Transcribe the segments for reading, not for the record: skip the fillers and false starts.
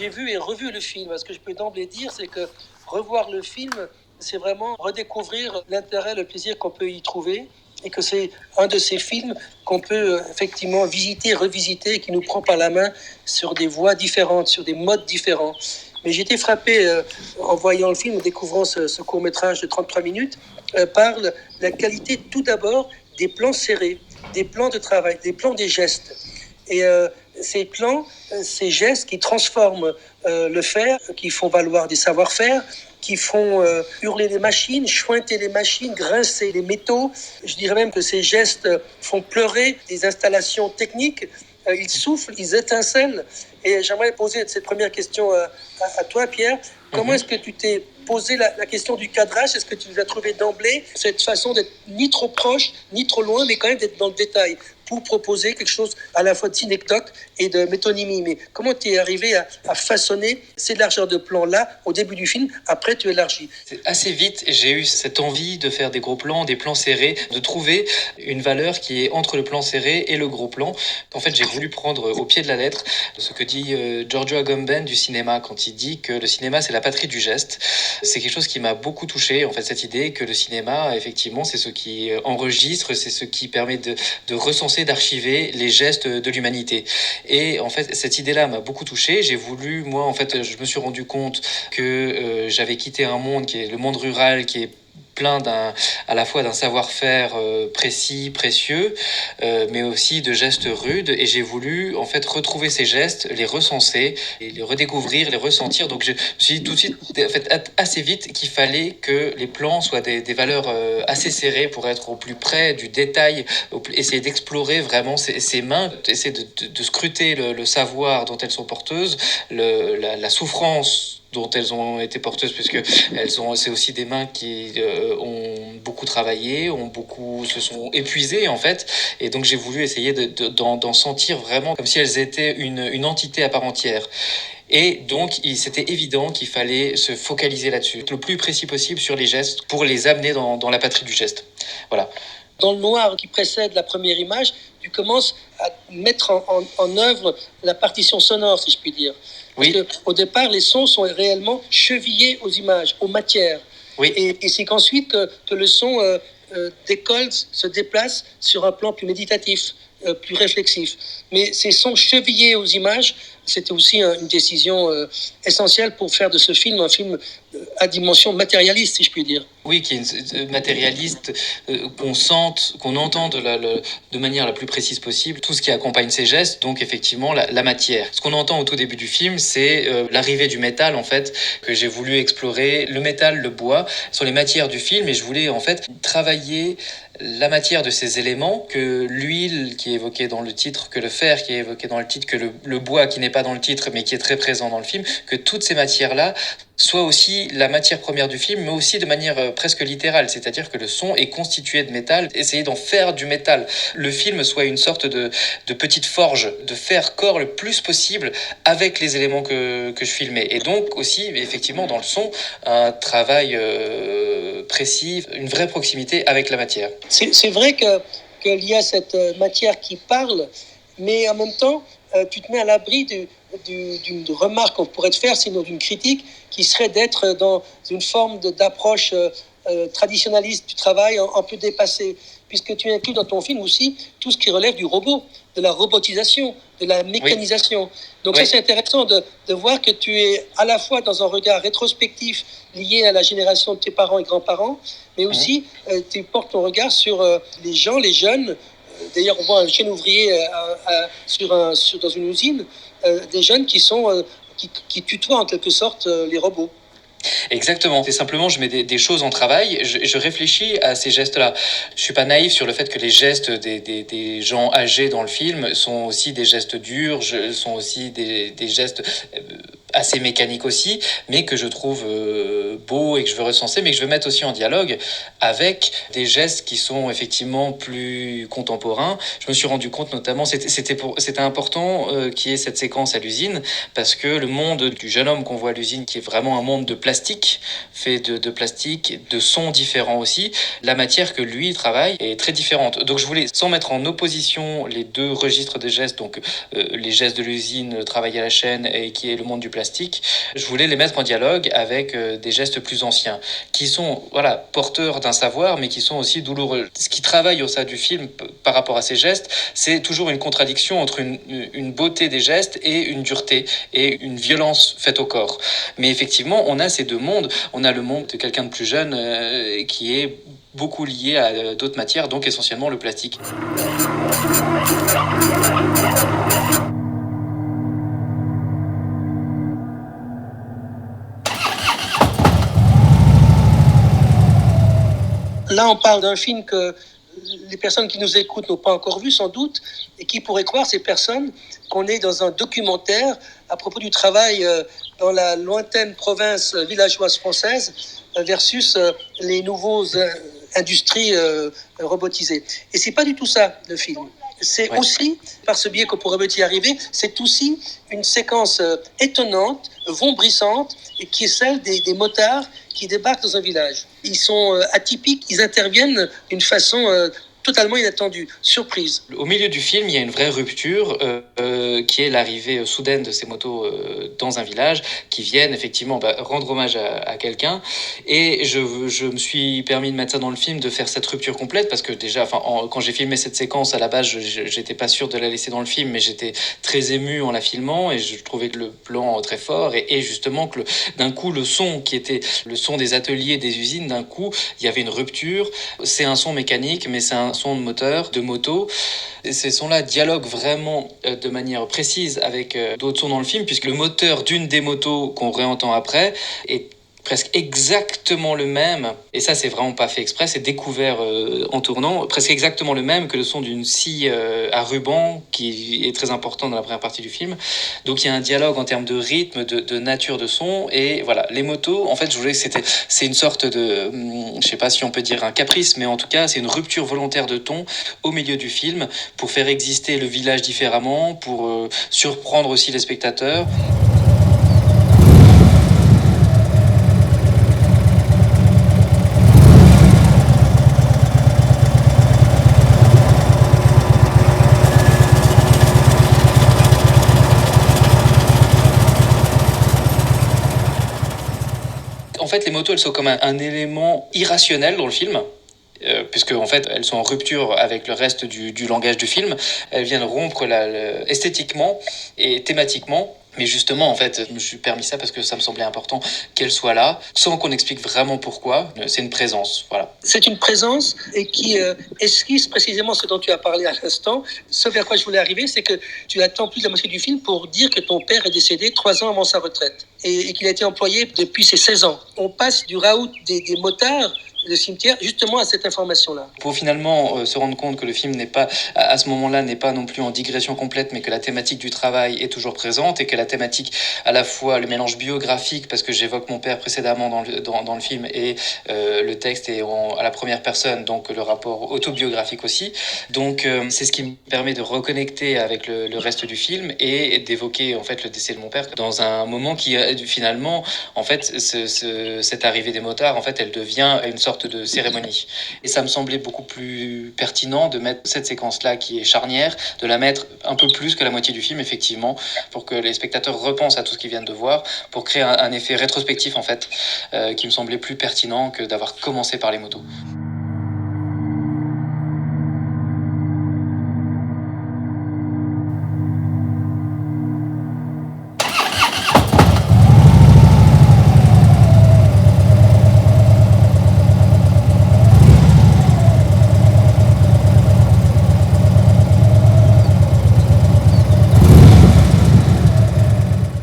J'ai vu et revu le film. Ce que je peux d'emblée dire, c'est que revoir le film, c'est vraiment redécouvrir l'intérêt, le plaisir qu'on peut y trouver. Et que c'est un de ces films qu'on peut effectivement visiter, revisiter, et qui nous prend par la main sur des voies différentes, sur des modes différents. Mais j'ai été frappé en voyant le film, en découvrant ce court-métrage de 33 minutes, par la qualité tout d'abord des plans serrés, des plans de travail, des plans des gestes. Et ces plans, ces gestes qui transforment le fer, qui font valoir des savoir-faire, qui font hurler les machines, chointer les machines, grincer les métaux. Je dirais même que ces gestes font pleurer des installations techniques. Ils soufflent, ils étincellent. Et j'aimerais poser cette première question à toi, Pierre. Comment est-ce que tu t'es posé la question du cadrage? Est-ce que tu as trouvé d'emblée cette façon d'être ni trop proche, ni trop loin, mais quand même d'être dans le détail pour proposer quelque chose à la fois de synecdoque et de métonymie? Mais comment tu es arrivé à façonner ces largeurs de plans-là au début du film? Après, tu élargis. Assez vite, j'ai eu cette envie de faire des gros plans, des plans serrés, de trouver une valeur qui est entre le plan serré et le gros plan. En fait, j'ai voulu prendre au pied de la lettre ce que dit Giorgio Agamben du cinéma quand il dit que le cinéma, c'est la patrie du geste. C'est quelque chose qui m'a beaucoup touché, en fait, cette idée que le cinéma, effectivement, c'est ce qui enregistre, c'est ce qui permet de recenser, d'archiver les gestes de l'humanité. Et en fait, cette idée-là m'a beaucoup touché. J'ai voulu, moi, en fait, je me suis rendu compte que j'avais quitté un monde qui est le monde rural, qui est plein à la fois d'un savoir-faire précis, précieux, mais aussi de gestes rudes. Et j'ai voulu en fait retrouver ces gestes, les recenser, et les redécouvrir, les ressentir. Donc je me suis dit tout de suite, en fait, assez vite, qu'il fallait que les plans soient des valeurs assez serrées pour être au plus près du détail, essayer d'explorer vraiment ces mains, essayer de scruter le savoir dont elles sont porteuses, la souffrance dont elles ont été porteuses, puisque c'est aussi des mains qui ont beaucoup travaillé, se sont épuisées en fait, et donc j'ai voulu essayer d'en sentir vraiment comme si elles étaient une entité à part entière. Et donc, c'était évident qu'il fallait se focaliser là-dessus, le plus précis possible sur les gestes, pour les amener dans la patrie du geste. Voilà. Dans le noir qui précède la première image, tu commences à mettre en œuvre la partition sonore, si je puis dire. Parce qu'au départ, les sons sont réellement chevillés aux images, aux matières. Oui. Et c'est qu'ensuite que le son décolle, se déplace sur un plan plus méditatif, plus réflexif. Mais ces sons chevillés aux images, c'était aussi une décision essentielle pour faire de ce film un film à dimension matérialiste, si je puis dire. Oui, qui est matérialiste, qu'on sente, qu'on entende de manière la plus précise possible tout ce qui accompagne ces gestes, donc effectivement la matière. Ce qu'on entend au tout début du film, c'est l'arrivée du métal, en fait, que j'ai voulu explorer. Le métal, le bois, sont les matières du film, et je voulais en fait travailler la matière de ces éléments, que l'huile qui est évoquée dans le titre, que le fer qui est évoqué dans le titre, que le bois qui n'est pas dans le titre mais qui est très présent dans le film, que toutes ces matières-là soient aussi la matière première du film, mais aussi de manière presque littérale, c'est-à-dire que le son est constitué de métal, essayer d'en faire du métal. Le film soit une sorte de petite forge, de faire corps le plus possible avec les éléments que je filmais. Et donc aussi, effectivement, dans le son, un travail précis, une vraie proximité avec la matière. C'est vrai qu'il y a cette matière qui parle, mais en même temps, tu te mets à l'abri d'une remarque qu'on pourrait te faire, sinon d'une critique, qui serait d'être dans une forme d'approche traditionnaliste du travail, un peu dépassée, puisque tu inclus dans ton film aussi tout ce qui relève du robot, de la robotisation, de la mécanisation. Donc ça, c'est intéressant de voir que tu es à la fois dans un regard rétrospectif lié à la génération de tes parents et grands-parents, mais aussi tu portes ton regard sur les gens, les jeunes. D'ailleurs, on voit un jeune ouvrier dans une usine, des jeunes qui tutoient en quelque sorte les robots. Exactement. C'est simplement, je mets des choses en travail, je réfléchis à ces gestes-là. Je suis pas naïf sur le fait que les gestes des gens âgés dans le film sont aussi des gestes durs, sont aussi des gestes assez mécaniques aussi, mais que je trouve beaux et que je veux recenser, mais que je veux mettre aussi en dialogue avec des gestes qui sont effectivement plus contemporains. Je me suis rendu compte notamment, c'était important qu'il y ait cette séquence à l'usine, parce que le monde du jeune homme qu'on voit à l'usine, qui est vraiment un monde de plastique, fait de plastique, de sons différents aussi, la matière que lui travaille est très différente. Donc je voulais, sans mettre en opposition les deux registres de gestes, donc les gestes de l'usine, le travail à la chaîne, et qui est le monde du plastique, plastique, je voulais les mettre en dialogue avec des gestes plus anciens, qui sont porteurs d'un savoir, mais qui sont aussi douloureux. Ce qui travaille au sein du film par rapport à ces gestes, c'est toujours une contradiction entre une beauté des gestes et une dureté et une violence faite au corps. Mais effectivement, on a ces deux mondes. On a le monde de quelqu'un de plus jeune qui est beaucoup lié à d'autres matières, donc essentiellement le plastique. Là, on parle d'un film que les personnes qui nous écoutent n'ont pas encore vu sans doute, et qui pourraient croire, ces personnes, qu'on est dans un documentaire à propos du travail dans la lointaine province villageoise française versus les nouveaux industries robotisées. Et c'est pas du tout ça, le film. C'est aussi, par ce biais qu'on pourrait y arriver, c'est aussi une séquence étonnante, vombrissante, et qui est celle des motards qui débarquent dans un village. Ils sont atypiques, ils interviennent d'une façon totalement inattendue, surprise. Au milieu du film, il y a une vraie rupture qui est l'arrivée soudaine de ces motos dans un village qui viennent effectivement rendre hommage à quelqu'un. Et je me suis permis de mettre ça dans le film, de faire cette rupture complète, parce que déjà, quand j'ai filmé cette séquence, à la base, j'étais pas sûr de la laisser dans le film, mais j'étais très ému en la filmant et je trouvais que le plan très fort et justement que d'un coup, le son qui était le son des ateliers, des usines, d'un coup, il y avait une rupture. C'est un son mécanique, mais c'est un son de moteur, de moto. Et ces sons-là dialoguent vraiment de manière précise avec d'autres sons dans le film, puisque le moteur d'une des motos qu'on réentend après est presque exactement le même, et ça c'est vraiment pas fait exprès, c'est découvert en tournant, presque exactement le même que le son d'une scie à ruban qui est très important dans la première partie du film. Donc il y a un dialogue en termes de rythme, de nature de son, et voilà, les motos, en fait je voulais que c'est une sorte de, je sais pas si on peut dire un caprice, mais en tout cas c'est une rupture volontaire de ton au milieu du film pour faire exister le village différemment, pour surprendre aussi les spectateurs. En fait, les motos, elles sont comme un élément irrationnel dans le film. Puisque en fait elles sont en rupture avec le reste du langage du film. Elles viennent rompre esthétiquement et thématiquement. Mais justement, en fait, je me suis permis ça parce que ça me semblait important qu'elle soit là, sans qu'on explique vraiment pourquoi. C'est une présence, voilà. C'est une présence et qui esquisse précisément ce dont tu as parlé à l'instant. Ce vers quoi je voulais arriver, c'est que tu attends plus de la moitié du film pour dire que ton père est décédé 3 ans avant sa retraite et qu'il a été employé depuis ses 16 ans. On passe du raout des motards, le cimetière, justement à cette information-là. Pour finalement se rendre compte que le film n'est pas, à ce moment-là, n'est pas non plus en digression complète, mais que la thématique du travail est toujours présente et que la thématique, à la fois le mélange biographique, parce que j'évoque mon père précédemment dans le film, et le texte est à la première personne, donc le rapport autobiographique aussi. Donc c'est ce qui me permet de reconnecter avec le reste du film et d'évoquer en fait le décès de mon père dans un moment qui finalement, en fait, cette arrivée des motards, en fait, elle devient une sorte de cérémonie. Et ça me semblait beaucoup plus pertinent de mettre cette séquence-là qui est charnière, de la mettre un peu plus que la moitié du film, effectivement, pour que les spectateurs repensent à tout ce qu'ils viennent de voir, pour créer un effet rétrospectif, en fait, qui me semblait plus pertinent que d'avoir commencé par les motos.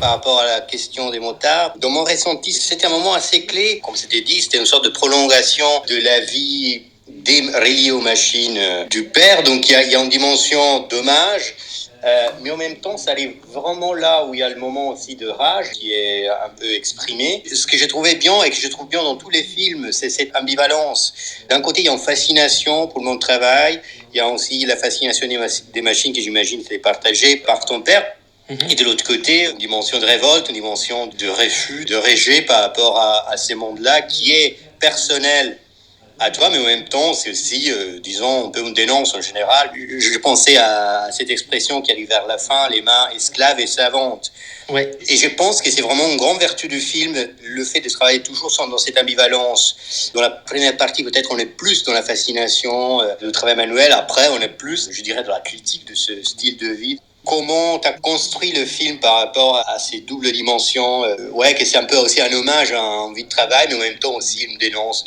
Par rapport à la question des motards, dans mon ressenti, c'était un moment assez clé. Comme c'était dit, c'était une sorte de prolongation de la vie reliée aux machines du père. Donc il y a une dimension d'hommage, mais en même temps, ça arrive vraiment là où il y a le moment aussi de rage qui est un peu exprimé. Ce que j'ai trouvé bien et que je trouve bien dans tous les films, c'est cette ambivalence. D'un côté, il y a une fascination pour le monde du travail. Il y a aussi la fascination des machines que j'imagine est partagée par ton père. Et de l'autre côté, une dimension de révolte, une dimension de refus, de rejet par rapport à ces mondes-là qui est personnel à toi, mais en même temps, c'est aussi, disons, un peu une dénonce en général. Je pensais à cette expression qui arrive vers la fin, les mains esclaves et savantes. Ouais. Et je pense que c'est vraiment une grande vertu du film, le fait de travailler toujours dans cette ambivalence. Dans la première partie, peut-être, on est plus dans la fascination du travail manuel. Après, on est plus, je dirais, dans la critique de ce style de vie. Comment tu as construit le film par rapport à ces doubles dimensions ouais, que c'est un peu aussi un hommage à une vie de travail, mais en même temps aussi une dénonce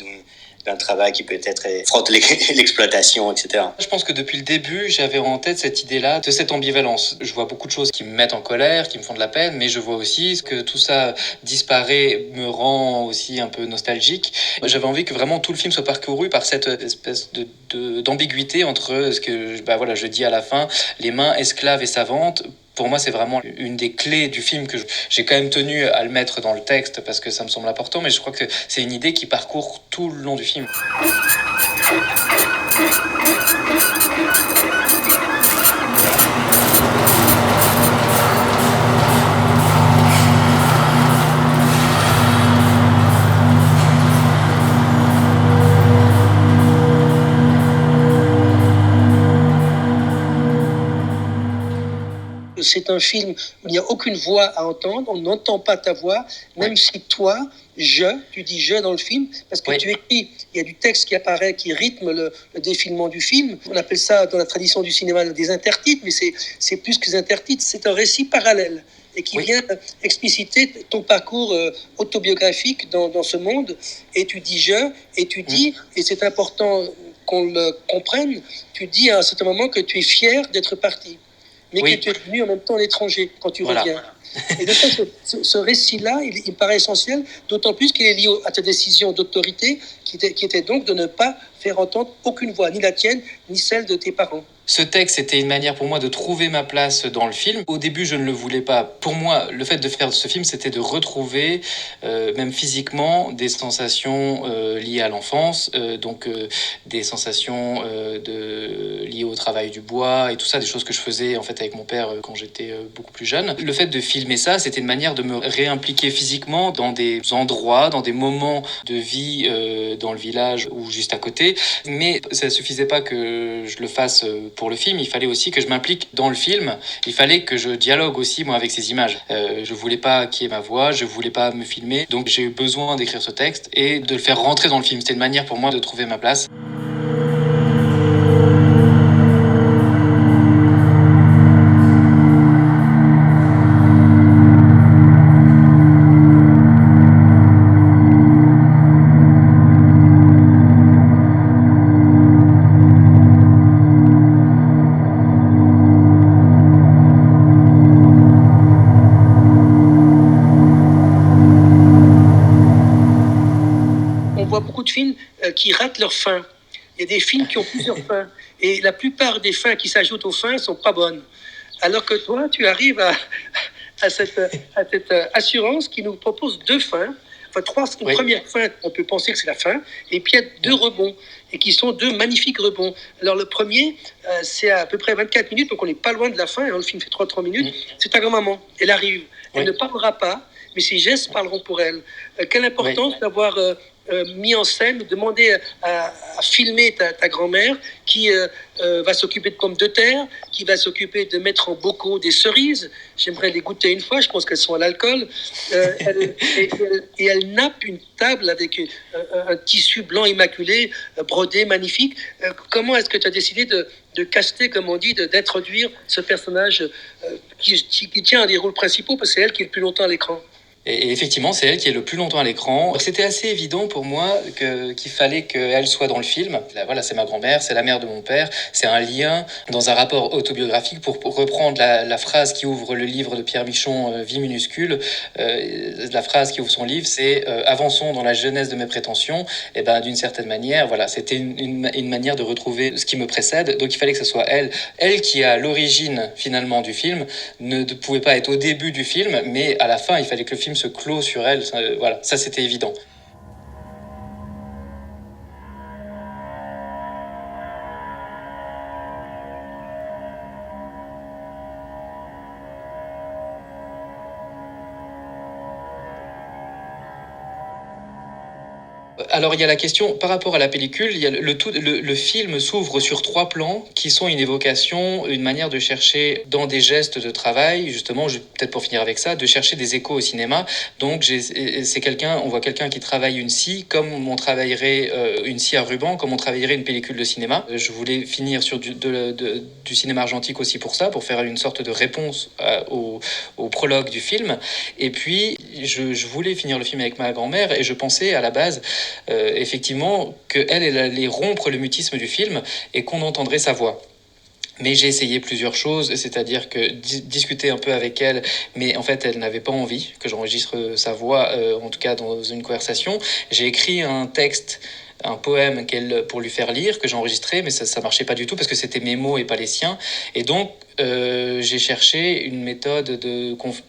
d'un travail qui peut-être frotte l'exploitation, etc. Je pense que depuis le début, j'avais en tête cette idée-là, de cette ambivalence. Je vois beaucoup de choses qui me mettent en colère, qui me font de la peine, mais je vois aussi que tout ça disparaît, me rend aussi un peu nostalgique. J'avais envie que vraiment tout le film soit parcouru par cette espèce d'ambiguïté entre ce que je dis à la fin, les mains esclaves et savantes. Pour moi, c'est vraiment une des clés du film que j'ai quand même tenu à le mettre dans le texte parce que ça me semble important, mais je crois que c'est une idée qui parcourt tout le long du film. C'est un film où il n'y a aucune voix à entendre, on n'entend pas ta voix, même si toi, tu dis je dans le film, parce que tu écris, il y a du texte qui apparaît, qui rythme le défilement du film. On appelle ça dans la tradition du cinéma des intertitres, mais c'est plus que des intertitres, c'est un récit parallèle et qui vient expliciter ton parcours autobiographique dans ce monde. Et tu dis et tu dis, et c'est important qu'on le comprenne, tu dis à un certain moment que tu es fier d'être parti, mais que tu es devenu en même temps l'étranger quand tu reviens. Et de fait, ce récit-là, il me paraît essentiel, d'autant plus qu'il est lié à ta décision d'autorité, qui était donc de ne pas faire entendre aucune voix, ni la tienne, ni celle de tes parents. Ce texte était une manière pour moi de trouver ma place dans le film. Au début, je ne le voulais pas. Pour moi, le fait de faire ce film, c'était de retrouver, même physiquement, des sensations liées à l'enfance, des sensations liées au travail du bois et tout ça, des choses que je faisais en fait avec mon père quand j'étais beaucoup plus jeune. Le fait de filmer ça, c'était une manière de me réimpliquer physiquement dans des endroits, dans des moments de vie dans le village ou juste à côté. Mais ça ne suffisait pas que je le fasse pour le film, il fallait aussi que je m'implique dans le film, il fallait que je dialogue aussi moi avec ces images. Je voulais pas qu'il y ait ma voix, je voulais pas me filmer, donc j'ai eu besoin d'écrire ce texte et de le faire rentrer dans le film. C'était une manière pour moi de trouver ma place. Beaucoup de films qui ratent leur fin. Il y a des films qui ont plusieurs fins. Et la plupart des fins qui s'ajoutent aux fins ne sont pas bonnes. Alors que toi, tu arrives à cette assurance qui nous propose deux fins. Enfin, une première fin, on peut penser que c'est la fin. Et puis, il y a deux rebonds. Et qui sont deux magnifiques rebonds. Alors, le premier, c'est à peu près 24 minutes. Donc, on n'est pas loin de la fin. Le film fait 3 minutes. C'est ta grand-maman. Elle arrive. Elle ne parlera pas, mais ses gestes parleront pour elle. Quelle importance d'avoir... mis en scène, demander à filmer ta grand-mère qui va s'occuper de pommes de terre, qui va s'occuper de mettre en bocaux des cerises. J'aimerais les goûter une fois, je pense qu'elles sont à l'alcool. Et elle nappe une table avec un tissu blanc immaculé, brodé, magnifique. Comment est-ce que tu as décidé de caster, comme on dit, d'introduire ce personnage qui tient un des rôles principaux, parce que c'est elle qui est le plus longtemps à l'écran? Et effectivement, c'est elle qui est le plus longtemps à l'écran. C'était assez évident pour moi qu'il fallait qu'elle soit dans le film. Là, voilà, c'est ma grand-mère, c'est la mère de mon père. C'est un lien dans un rapport autobiographique pour reprendre la phrase qui ouvre le livre de Pierre Michon, Vie minuscule. La phrase qui ouvre son livre, c'est avançons dans la jeunesse de mes prétentions. Et ben, d'une certaine manière, voilà, c'était une manière de retrouver ce qui me précède. Donc, il fallait que ce soit elle qui a l'origine finalement du film, ne pouvait pas être au début du film, mais à la fin, il fallait que le film se clôt sur elle. Voilà, ça c'était évident. Alors il y a la question par rapport à la pellicule, il y a le film s'ouvre sur 3 plans qui sont une évocation, une manière de chercher dans des gestes de travail, justement, peut-être pour finir avec ça, de chercher des échos au cinéma. Donc on voit quelqu'un qui travaille une scie comme on travaillerait une scie à ruban, comme on travaillerait une pellicule de cinéma. Je voulais finir sur du cinéma argentique aussi pour ça, pour faire une sorte de réponse au prologue du film. Et puis je voulais finir le film avec ma grand-mère et je pensais à la base effectivement qu'elle allait rompre le mutisme du film et qu'on entendrait sa voix. Mais j'ai essayé plusieurs choses, c'est-à-dire que discuter un peu avec elle, mais en fait elle n'avait pas envie que j'enregistre sa voix, en tout cas dans une conversation. J'ai écrit un texte, un poème pour lui faire lire, que j'ai enregistré, mais ça marchait pas du tout parce que c'était mes mots et pas les siens. Et donc j'ai cherché une méthode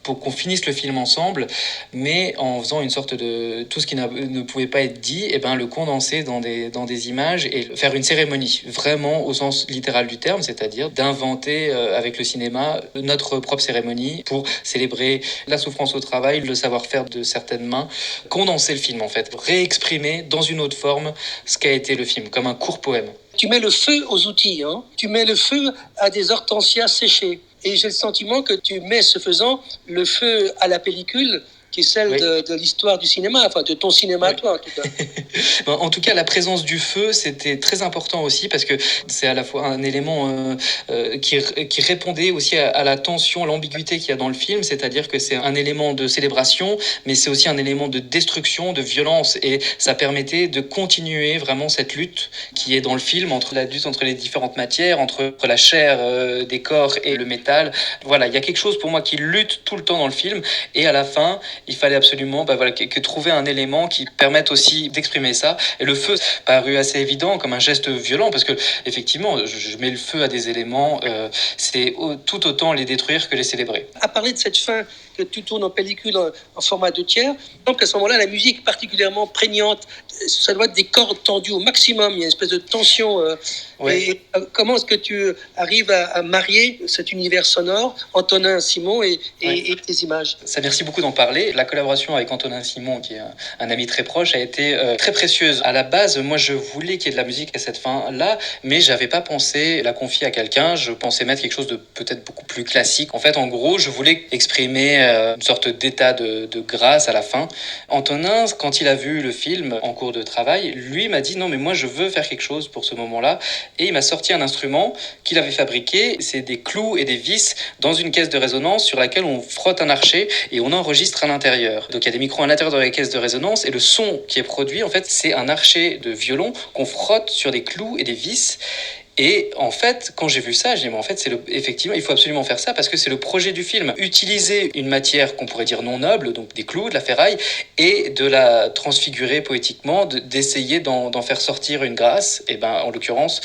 pour qu'on finisse le film ensemble, mais en faisant une sorte de tout ce qui ne pouvait pas être dit, et ben le condenser dans des images et faire une cérémonie, vraiment au sens littéral du terme, c'est-à-dire d'inventer avec le cinéma notre propre cérémonie pour célébrer la souffrance au travail, le savoir-faire de certaines mains, condenser le film en fait, réexprimer dans une autre forme ce qu'a été le film, comme un court poème. Tu mets le feu aux outils, hein. Tu mets le feu à des hortensias séchées. Et j'ai le sentiment que tu mets, ce faisant, le feu à la pellicule, qui est celle de l'histoire du cinéma, enfin de ton cinéma à toi en tout cas. En tout cas, la présence du feu, c'était très important aussi parce que c'est à la fois un élément qui répondait aussi à la tension, l'ambiguïté qu'il y a dans le film, c'est-à-dire que c'est un élément de célébration, mais c'est aussi un élément de destruction, de violence, et ça permettait de continuer vraiment cette lutte qui est dans le film, la lutte entre les différentes matières, entre la chair des corps et le métal. Voilà, il y a quelque chose pour moi qui lutte tout le temps dans le film, et à la fin, il fallait absolument que trouver un élément qui permette aussi d'exprimer ça. Et le feu parut assez évident comme un geste violent parce que effectivement, je mets le feu à des éléments, c'est tout autant les détruire que les célébrer. À parler de cette fin que tu tournes en pellicule en format 2/3, donc à ce moment-là, la musique est particulièrement prégnante. Ça doit être des cordes tendues au maximum. Il y a une espèce de tension. Et comment est-ce que tu arrives à marier cet univers sonore, Antonin Simon et tes images? Ça, merci beaucoup d'en parler. La collaboration avec Antonin Simon, qui est un ami très proche, a été très précieuse. À la base, moi, je voulais qu'il y ait de la musique à cette fin-là, mais j'avais pas pensé la confier à quelqu'un. Je pensais mettre quelque chose de peut-être beaucoup plus classique. En fait, en gros, je voulais exprimer une sorte d'état de grâce à la fin. Antonin, quand il a vu le film en cours de travail, lui m'a dit non, mais moi, je veux faire quelque chose pour ce moment-là. Et il m'a sorti un instrument qu'il avait fabriqué. C'est des clous et des vis dans une caisse de résonance sur laquelle on frotte un archet et on enregistre à l'intérieur. Donc il y a des micros à l'intérieur de la caisse de résonance et le son qui est produit, en fait, c'est un archet de violon qu'on frotte sur des clous et des vis. Et en fait, quand j'ai vu ça, j'ai dit, mais en fait, effectivement, il faut absolument faire ça parce que c'est le projet du film. Utiliser une matière qu'on pourrait dire non noble, donc des clous, de la ferraille, et de la transfigurer poétiquement, d'essayer d'en faire sortir une grâce, et ben, en l'occurrence,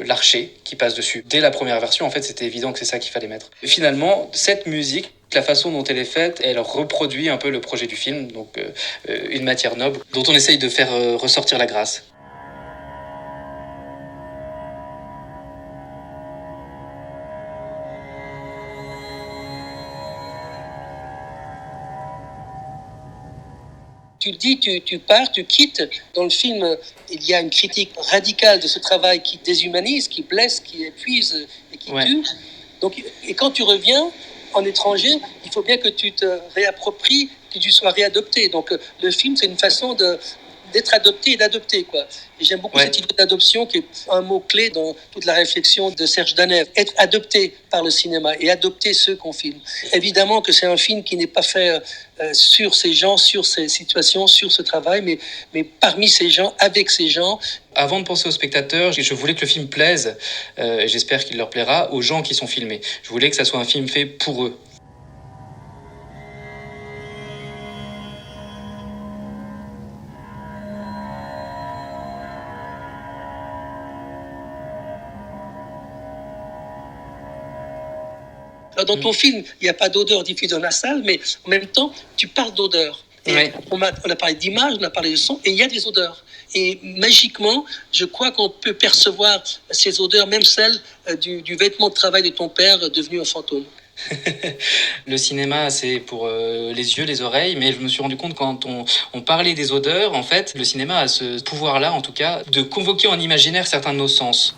l'archet qui passe dessus. Dès la première version, en fait, c'était évident que c'est ça qu'il fallait mettre. Et finalement, cette musique, la façon dont elle est faite, elle reproduit un peu le projet du film, donc une matière noble dont on essaye de faire ressortir la grâce. Tu le dis, tu pars, tu quittes. Dans le film, il y a une critique radicale de ce travail qui déshumanise, qui blesse, qui épuise et qui tue. Donc, et quand tu reviens en étranger, il faut bien que tu te réappropries, que tu sois réadopté. Donc le film, c'est une façon d'être adopté et d'adopter, quoi. Et j'aime beaucoup cette idée d'adoption qui est un mot-clé dans toute la réflexion de Serge Danève. Être adopté par le cinéma et adopter ceux qu'on filme. Évidemment que c'est un film qui n'est pas fait sur ces gens, sur ces situations, sur ce travail, mais parmi ces gens, avec ces gens. Avant de penser aux spectateurs, je voulais que le film plaise, et j'espère qu'il leur plaira, aux gens qui sont filmés. Je voulais que ça soit un film fait pour eux. Alors, dans ton film, il n'y a pas d'odeur diffusée dans la salle, mais en même temps, tu parles d'odeur. On a parlé d'image, on a parlé de son, et il y a des odeurs. Et magiquement, je crois qu'on peut percevoir ces odeurs, même celles du vêtement de travail de ton père devenu un fantôme. Le cinéma, c'est pour les yeux, les oreilles, mais je me suis rendu compte quand on parlait des odeurs, en fait, le cinéma a ce pouvoir-là, en tout cas, de convoquer en imaginaire certains de nos sens.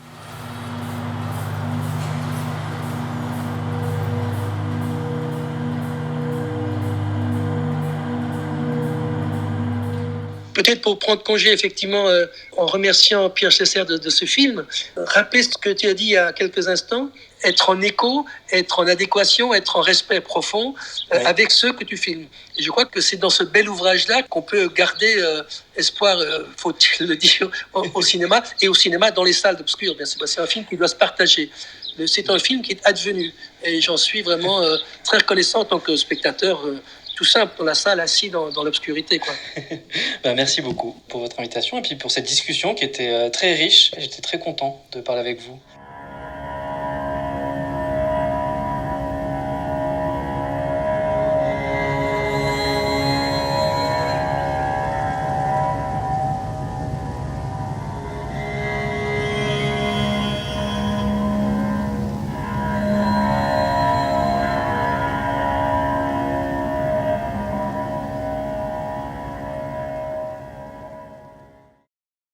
Peut-être pour prendre congé, effectivement, en remerciant Pierre Chesser de ce film, rappeler ce que tu as dit il y a quelques instants, être en écho, être en adéquation, être en respect profond Oui. avec ceux que tu filmes. Et je crois que c'est dans ce bel ouvrage-là qu'on peut garder espoir, faut-il le dire, au cinéma, et au cinéma dans les salles d'obscur. C'est un film qui doit se partager. C'est un film qui est advenu. Et j'en suis vraiment très reconnaissant en tant que spectateur. Tout simple, dans la salle, assis dans l'obscurité, quoi. Merci beaucoup pour votre invitation et puis pour cette discussion qui était très riche. J'étais très content de parler avec vous.